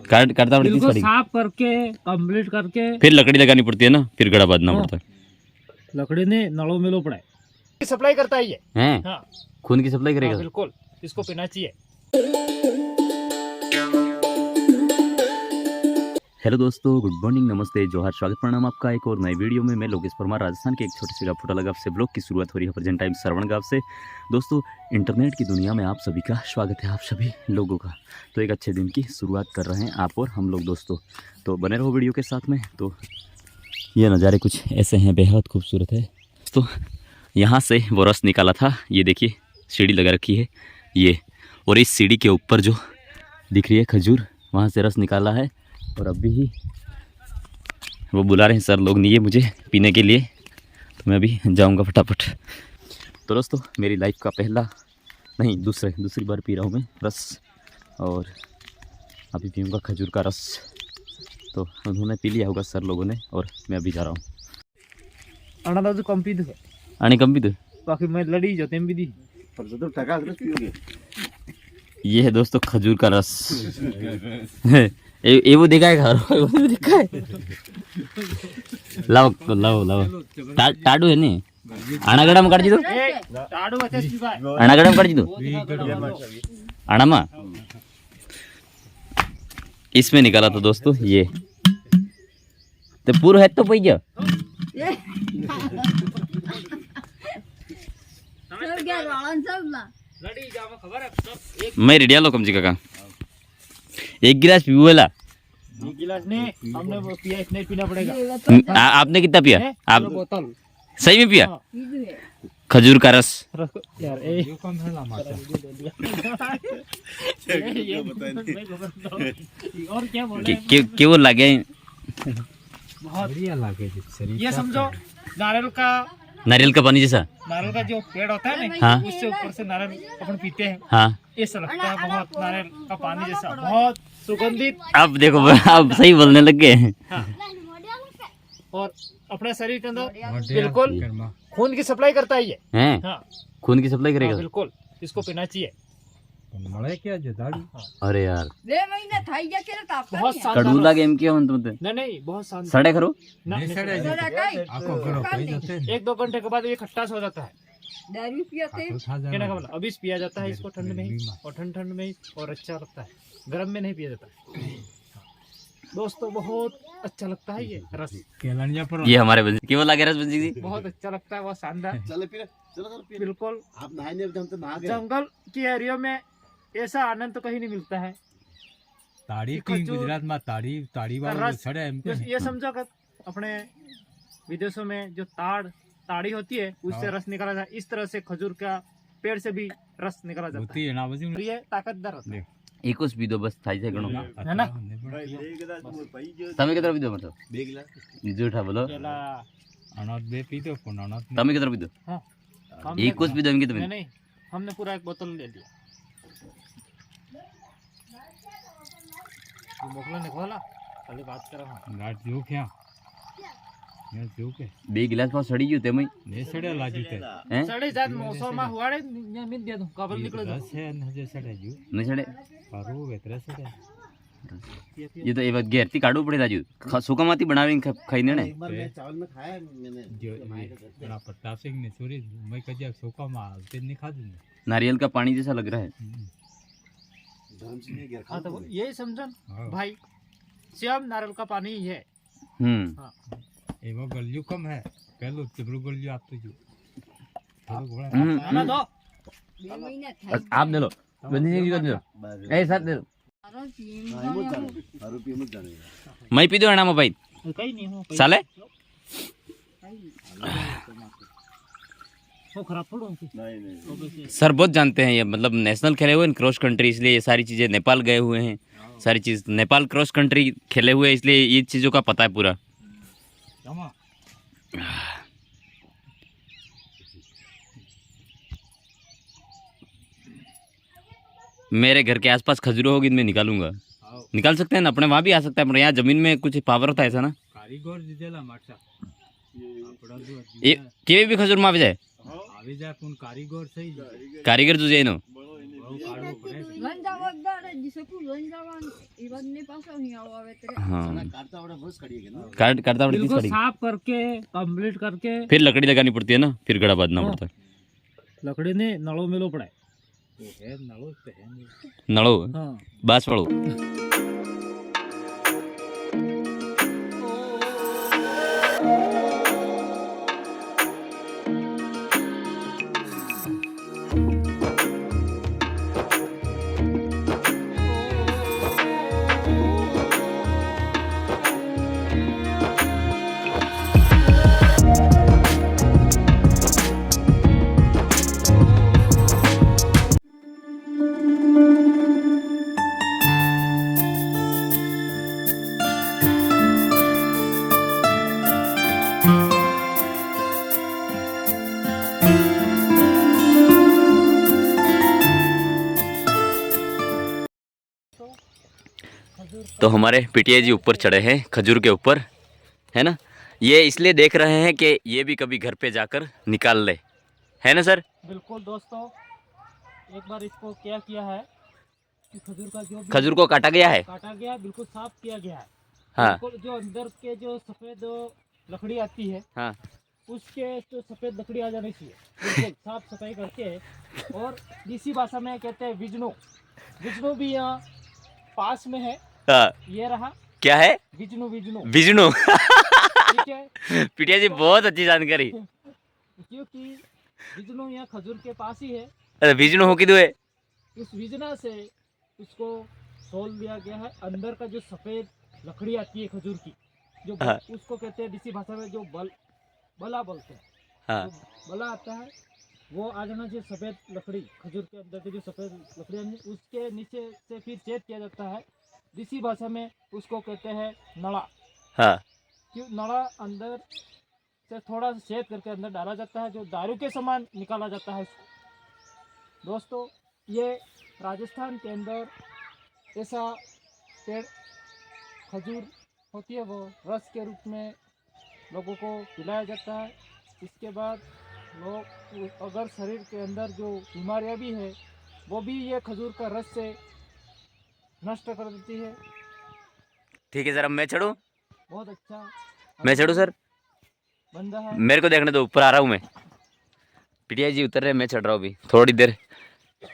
काटता पड़ती बिल्कुल है, साफ करके कंप्लीट करके फिर लकड़ी लगानी पड़ती है ना, फिर गड़ा बांधना पड़ता है। लकड़ी ने नलों में लो पड़ा है, सप्लाई करता है ये। हैं? हाँ खून की सप्लाई करेगा। हाँ, बिल्कुल इसको पीना चाहिए। हेलो दोस्तों, गुड मॉर्निंग, नमस्ते, जोहार, स्वागत प्रणाम आपका एक और नई वीडियो में। मैं लोकेश परमार, राजस्थान के एक छोटे से गाँव फुटाला गाँव से ब्लॉग की शुरुआत हो रही है, प्रेजेंट टाइम श्रवण गाँव से। दोस्तों, इंटरनेट की दुनिया में आप सभी का स्वागत है, आप सभी लोगों का। तो एक अच्छे दिन की शुरुआत कर रहे हैं आप और हम लोग दोस्तों, तो बने रहो वीडियो के साथ में। तो ये नज़ारे कुछ ऐसे हैं, बेहद खूबसूरत है। तो यहाँ से वो रस निकाला था, ये देखिए सीढ़ी लगा रखी है ये, और इस सीढ़ी के ऊपर जो दिख रही है खजूर, वहाँ से रस निकाला है। और अभी ही वो बुला रहे हैं सर लोग, नहीं है मुझे पीने के लिए, तो मैं अभी जाऊंगा फटाफट। तो दोस्तों, मेरी लाइफ का पहला नहीं दूसरी बार पी रहा हूँ मैं रस, और अभी पीऊँगा खजूर का रस। तो उन्होंने पी लिया होगा सर लोगों ने, और मैं अभी जा रहा हूँ। अना तो कम पी दो आने कम भी तो बाकी मैं लड़ी जो तेम भी दी पर तो टका रस पियोगे। ये है दोस्तों खजूर का रस। ये वो देखा है घर, वो देखा है। लाओ लाओ लाओ, टाडू है नी, अणागड़म कर दीदो, टाडू अच्छे से पीवा है। अणागड़म कर दीदो, अणामा इसमें निकाला था दोस्तों ये, तो पूरा है तो पैजा लड़ी जामा खबर है सब एक मैं रेडिया लो कम जी काका, एक गिलास पीऊला। गिलास ने हमने वो पिया, इतना ही पीना पड़ेगा। आपने कितना पिया? हैं? आप पूरा बोतल सही में पिया हाँ। खजूर का रस? यार ए कम है ना माता और क्या बोले क्यों लगे? बहुत बढ़िया लगे। ये समझो नारियल का पानी जैसा। नारियल का जो पेड़ होता है ना, हाँ। उससे ऊपर से नारियल अपन पीते हैं, हाँ, ऐसा लगता है बहुत नारियल का पानी जैसा, बहुत सुगंधित। अब देखो आप सही बोलने लग गए हैं। हाँ। और अपने शरीर के अंदर बिल्कुल खून की सप्लाई करता है ये। हैं? हाँ खून की सप्लाई हाँ, करेगा। बिल्कुल इसको पीना चाहिए। अरे यार बहुत शानदार कड़ूला रस। गेम किया मन तुमते नहीं बहुत शानदार। सड़े करो। ना, नहीं, एक दो घंटे के बाद ये खट्टास हो जाता है। कहने का मतलब अभी पिया जाता है इसको ठंड में ही, और ठंड में ही, और अच्छा लगता है, गर्म में नहीं पिया जाता। दोस्तों बहुत अच्छा लगता है ये रस, ये हमारे बंजी केवल लगे रस बंजी जी। बहुत अच्छा लगता है, बहुत शानदार। चलो फिर चलो सर फिर बिल्कुल आप नहाए नहीं, हम तो नहा गए। जंगल की एरिया में ऐसा आनंद तो कहीं नहीं मिलता है। ताड़ी ये की खजूर गुजरात में ताड़ी वाला रस, छड़े एम पे ये समझो कि अपने विदेशों में जो ताड़ी होती है उससे हाँ। रस निकाला जाए, इस तरह से खजूर का पेड़ से भी रस निकाला जाता होती है ना बसी है। ये ताकतदार होता है। एक उस पी दो बस, थाई से गणो है ना? તમે કેટલા પીધો મતલબ બે गिलास જૂઠા બોલો, केला अनाथ बे पी दो फोन अनाथ તમે કેટલા પીધો? हाँ हमने- એક જ પીધો એમ કે તમે? नहीं हमने पूरा एक बोतल ले लिया। ये बोतल ने खोला, खाली बात कर रहा हूँ। गाट जो क्या मैं जो के બે ગ્લાસ માં સડી ગયું તેમાં ने सड़े लाजू ते हैं? साढ़े सात मौसम में हुआ रे, मिल दिया तुम काबल निकले दो। रस है न जे सड़े जू નહીં સડે? पारो वेतरे सड़े ये तो એ વાત ઘેરથી કાઢવું પડે રાજુ, સુકામાંથી બનાવીને ખાઈને ને। एक बार मैं चावल में खाया है मैंने। जो बड़ा पट्टा सिंह ने चोरी मैं कजा सोका मार ते नहीं खा दूं नारियल का पानी जैसा लग रहा है। धर्म सिंह ने गिर हाँ तो खा यही समझो हाँ। भाई, श्याम नारियल का पानी ही है। हम्म, एवं गलियो कम है पहलो चिबड़ू गलियो आप तो जो थोड़ा घोड़ा आना दो आप दे लो बंदी जी को दे लो, ए साथ दे लो। रुपये मत जाने मैं पी दो अणामा भाई कहीं नहीं हो साले। वो खराब पड़ो नहीं नहीं सर बहुत जानते हैं ये, मतलब नेशनल खेले हुए हैं क्रॉस कंट्री, इसलिए ये सारी चीज़ें, नेपाल गए हुए हैं, सारी चीज़ नेपाल क्रॉस कंट्री खेले हुए हैं, इसलिए ये चीज़ों का पता है पूरा। मेरे घर के आसपास खजूरें होगी, मैं निकालूंगा। निकाल सकते हैं ना, अपने वहाँ भी आ सकता है, अपने यहाँ जमीन में कुछ पावर होता है ऐसा ना। कारीगर दिदेला माटा આપડા જો એ કેવી બી ખજૂરમાં આવી જાય? આવી જાય પણ કારીગર થઈ જાય કારીગર જો જાય એનો ઓ કાઢવો પડે છે. લંજાવદાર જીસકુ લંજાવાન ઈવનની પાસે અહીં આવો આવે તે हाँ काटता बड़ा बस करिए ना काटता बड़ी बिल्कुल खड़ी साफ करके कंप्लीट करके फिर लकड़ी लगानी पड़ती है ना, फिर गड़ा बांधना हाँ। पड़ता है। लकड़ी ने नड़ो मिलो पड़ा है। તો હે નળો જ તો હે નહીં. नड़ो हाँ बांस पड़ो। तो हमारे पिटिया जी ऊपर चढ़े हैं खजूर के ऊपर, है ना। ये इसलिए देख रहे हैं कि ये भी कभी घर पे जाकर निकाल ले, है ना सर। बिल्कुल दोस्तों, एक बार इसको क्या किया है कि खजूर का जो भी खजूर को काटा गया है। काटा गया, बिल्कुल साफ किया गया है। हाँ बिल्कुल जो अंदर के जो सफेद लकड़ी आती है हाँ उसके तो सफेद लकड़ी आ जानी चाहिए, बिल्कुल साफ सफाई करके। और देसी भाषा में कहते हैं विजनो। विजनो भी यहाँ पास में है, हाँ। ये रहा क्या है विजनो। विजनो बिजनू। ठीक है, पिटिया जी बहुत अच्छी जानकारी। क्योंकि विजनो यहाँ खजूर के पास ही है। अरे बिजनू हो किधर है। इस विजना से इसको सोल दिया गया है। अंदर का जो सफेद लकड़ी आती है खजूर की, जो हाँ। उसको कहते हैं देसी भाषा में जो बला बोलते हैं। हाँ जो बला आता है वो आ जाना चाहिए। सफेद लकड़ी खजूर के अंदर की जो सफेद लकड़ी आनी है, उसके नीचे से फिर छेद किया जाता है। देसी भाषा में उसको कहते हैं नड़ा। हाँ क्यों नड़ा अंदर से थोड़ा सा छेद करके अंदर डाला जाता है, जो दारू के समान निकाला जाता है इसको। दोस्तों, ये राजस्थान के अंदर ऐसा पेड़ खजूर होती है, वो रस के रूप में लोगों को पिलाया जाता है। इसके बाद लोग अगर शरीर के अंदर जो बीमारियां भी है वो भी ये खजूर का रस से नष्ट कर देती है। ठीक है सर, अब मैं चढ़ूँ। बहुत अच्छा मैं चढ़ूँ सर, बंदा है। मेरे को देखने दो, ऊपर आ रहा हूँ मैं। पिटिया जी उतर रहे, मैं चढ़ रहा हूँ अभी थोड़ी देर।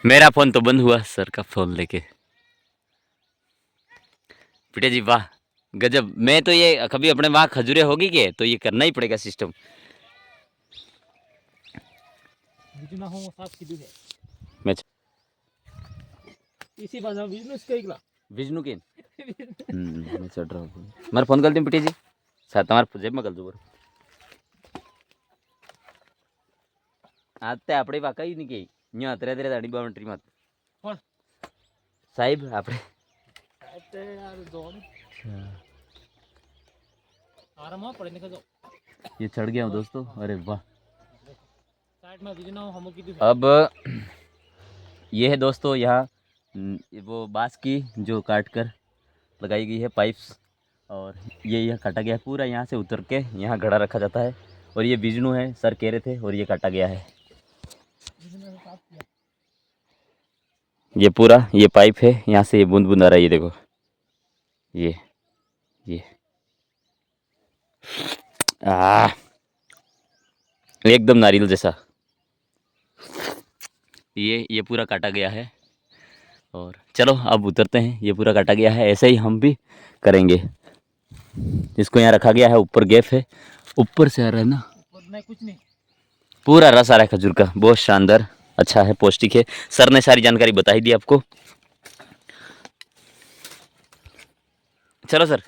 मेरा फोन तो बंद हुआ, सर का फोन लेके। पिटिया जी वाह गजब। मैं तो ये कभी अपने वहाँ खजूरें होगी के तो ये करना ही पड़ेगा सिस्टम। बिजना हो साफ की है। मैं इसी बात बिजनेस कईला विष्णु के मैं चढ़ रहा हूँ। मारे फोन कर दी पिटिया जी, साथ તમારા જેબ માં કરજો બરો। આતે આપણે વાકાઈ ની કે ન્યા અત્રે અત્રે દાડી બાઉન્ડરી માં કોણ સાહેબ આપણે એટલે યાર જોન આરામ પડીને કજો ये चढ़ गया हूँ दोस्तों। अरे वाह, साइड में बिजना हो हम की अब ये है दोस्तों यहाँ वो बांस की जो काट कर लगाई गई है पाइप्स, और ये यह काटा गया है पूरा। यहाँ से उतर के यहाँ घड़ा रखा जाता है, और ये बिजनू है सर कह रहे थे, और ये काटा गया है। ये पूरा ये पाइप है, यहाँ से ये बूंद बूंद आ रहा है। ये देखो ये एकदम नारियल जैसा। ये पूरा काटा गया है, और चलो अब उतरते हैं। ये पूरा काटा गया है, ऐसे ही हम भी करेंगे। इसको यहाँ रखा गया है, ऊपर गैप है, ऊपर से आ रहा है ना, नहीं कुछ नहीं, पूरा रस आ रहा है खजूर का, बहुत शानदार, अच्छा है, पौष्टिक है। सर ने सारी जानकारी बता ही दी आपको। चलो सर।